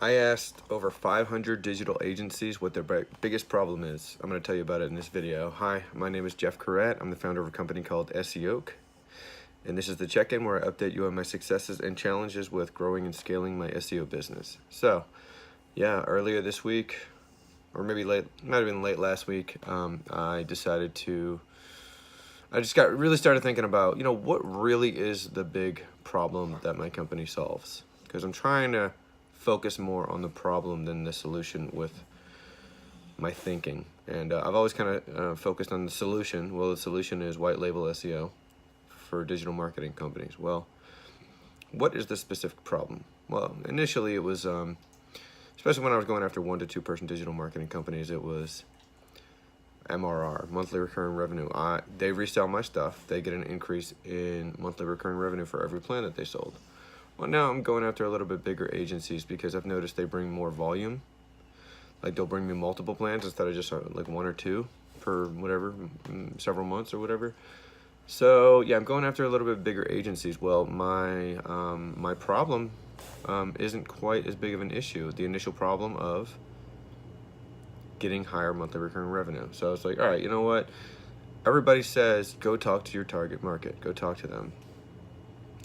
I asked over 500 digital agencies what their biggest problem is. I'm going to tell you about it in this video. Hi, my name is Jeff Corrett. I'm the founder of a company called SEO, and this is the check-in where I update you on my successes and challenges with growing and scaling my SEO business. So, yeah, earlier this week, or maybe late, might have been late last week, I just really started thinking about, what really is the big problem that my company solves? Because I'm trying to focus more on the problem than the solution with my thinking. And I've always kind of focused on the solution. Well, the solution is white label SEO for digital marketing companies. Well, what is the specific problem? Well, initially it was, especially when I was going after 1 to 2 person digital marketing companies, it was MRR, monthly recurring revenue. They resell my stuff. They get an increase in monthly recurring revenue for every plan that they sold. Well, now I'm going after a little bit bigger agencies because I've noticed they bring more volume. Like they'll bring me multiple plans instead of just like 1 or 2 per whatever, several months or whatever. So yeah, I'm going after a little bit bigger agencies. Well, my problem isn't quite as big of an issue. The initial problem of getting higher monthly recurring revenue. So I was like, all right, you know what? Everybody says go talk to your target market. Go talk to them.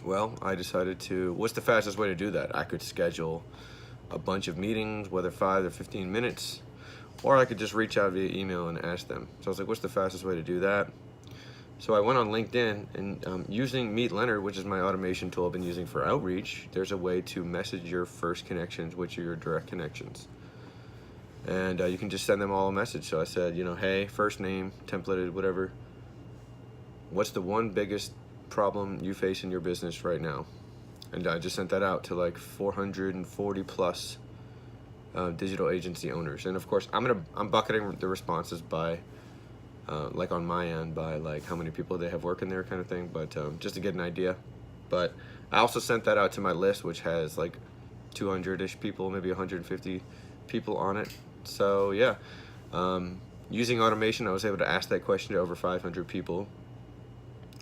Well, I decided what's the fastest way to do that? I could schedule a bunch of meetings, whether 5 or 15 minutes, or I could just reach out via email and ask them. So I was like, what's the fastest way to do that? So I went on LinkedIn and using Meet Leonard, which is my automation tool I've been using for outreach, there's a way to message your first connections, which are your direct connections. And you can just send them all a message. So I said, hey, first name, templated, whatever. What's the one biggest problem you face in your business right now? And I just sent that out to like 440 plus digital agency owners. And of course, I'm bucketing the responses by like on my end by like how many people they have working there kind of thing, but just to get an idea. But I also sent that out to my list, which has like 200-ish people, maybe 150 people on it. So yeah, using automation, I was able to ask that question to over 500 people.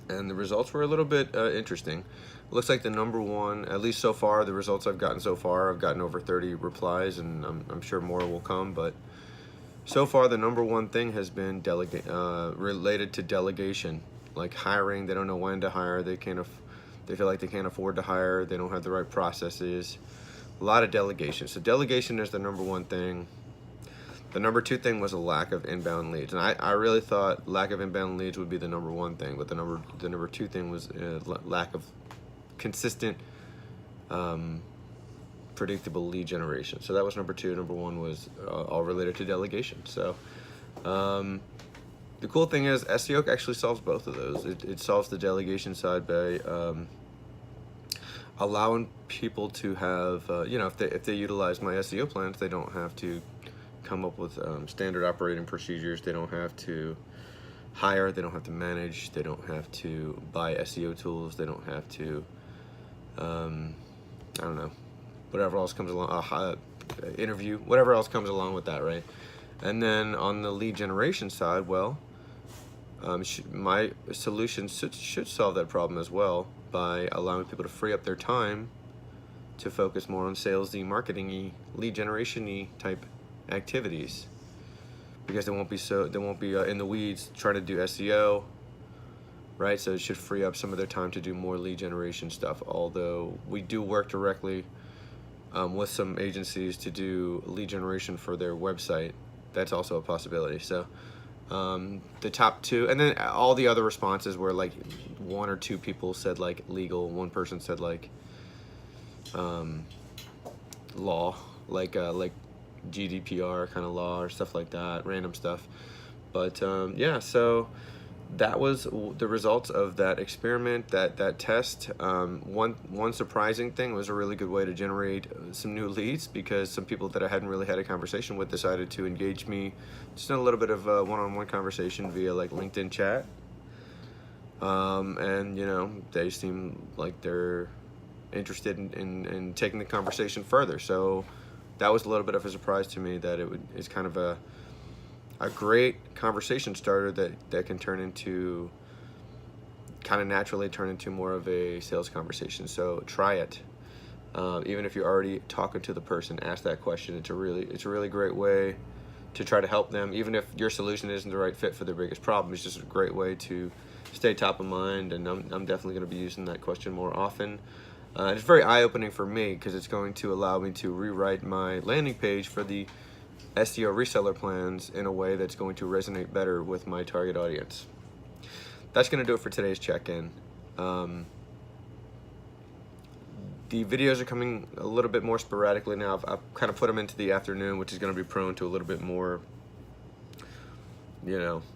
And the results were a little bit interesting. It looks like the number one, at least so far, the results I've gotten so far, I've gotten over 30 replies, and I'm sure more will come. But so far, the number one thing has been related to delegation, like hiring. They don't know when to hire. They feel like they can't afford to hire. They don't have the right processes. A lot of delegation. So delegation is the number one thing. The number 2 thing was a lack of inbound leads, and I really thought lack of inbound leads would be the number 1 thing, but the number 2 thing was lack of consistent, predictable lead generation. So that was number 2. Number 1 was all related to delegation. So the cool thing is SEO actually solves both of those. It solves the delegation side by allowing people to have, if they utilize my SEO plans, they don't have to come up with standard operating procedures. They don't have to hire, they don't have to manage, they don't have to buy SEO tools, they don't have to I don't know, whatever else comes along, interview, whatever else comes along with that, right? And then on the lead generation side, well, my solution should solve that problem as well by allowing people to free up their time to focus more on salesy, marketing-y, lead generation-y type activities, because they won't be in the weeds trying to do SEO, right? So it should free up some of their time to do more lead generation stuff. Although we do work directly with some agencies to do lead generation for their website, that's also a possibility. So the top 2, and then all the other responses were like 1 or 2 people said like legal, 1 person said like law, like GDPR kind of law or stuff like that, random stuff. But yeah, so that was the results of that experiment, that test. One surprising thing was a really good way to generate some new leads, because some people that I hadn't really had a conversation with decided to engage me just in a little bit of a one-on-one conversation via like LinkedIn chat. And they seem like they're interested in taking the conversation further. So that was a little bit of a surprise to me, that it's kind of a great conversation starter that can naturally turn into more of a sales conversation. So try it. Even if you're already talking to the person, ask that question. It's a really great way to try to help them. Even if your solution isn't the right fit for their biggest problem, it's just a great way to stay top of mind. And I'm definitely going to be using that question more often. It's very eye-opening for me because it's going to allow me to rewrite my landing page for the SEO reseller plans in a way that's going to resonate better with my target audience. That's going to do it for today's check-in. The videos are coming a little bit more sporadically now. I've kind of put them into the afternoon, which is going to be prone to a little bit more,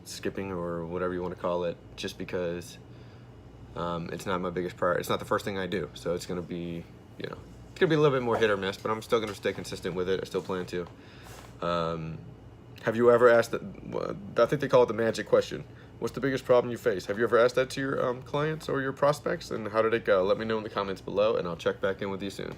skipping or whatever you want to call it, just because it's not my biggest priority. It's not the first thing I do, so it's going to be, it's going to be a little bit more hit or miss, but I'm still going to stay consistent with it. I still plan to. Have you ever asked that? I think they call it the magic question. What's the biggest problem you face? Have you ever asked that to your clients or your prospects, and how did it go? Let me know in the comments below, and I'll check back in with you soon.